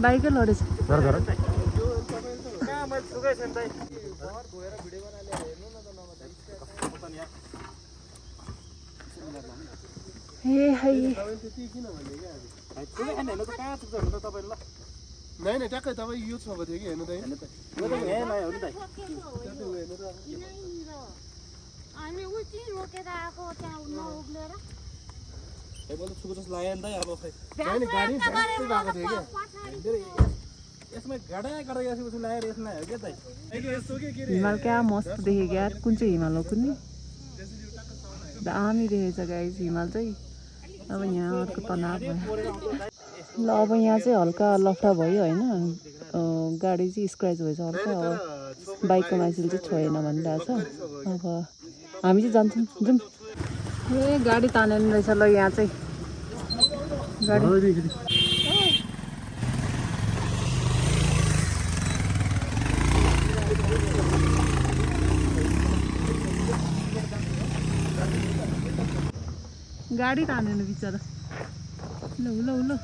बाइकै लडेछ हे है नहीं नहीं ट्याक्कै तपाईँ युज भएको थियो कि हेर्नु त हामी उति रोकेर आएको त्यहाँ नउब्लेर मैले छुको जस्तो लाग्यो नि त अब खै हैन गाडी भ्याक्कै भएको थियो के यसमा गाडा गाडा यसो लागेर यसमा हो के त हिमाल क्या मस्त देखेको यार कुन चाहिँ हिमाल हो कुनै दामी देखेछ गाइस हिमाल चाहिँ अब यहाँ अर्को तनाव भयो ल अब यहाँ चाहिँ हल्का लफडा भयो होइन गाडी चाहिँ स्क्रच भएछ हल्का अब बाइकको मान्छेले चाहिँ छोएन भनिरहेछ अब हामी चाहिँ जान्छौँ जाउँ ए गाडी तानेन रहेछ ल यहाँ चाहिँ गाडी गाडी तानेन बिचरा ल ल ल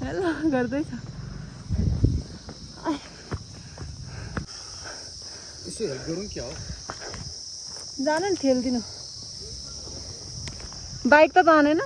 हेलो गर्दैछ यसो हेल्प गरौँ क्या हो जान नि ठेल्दिनु बाइक त तानेन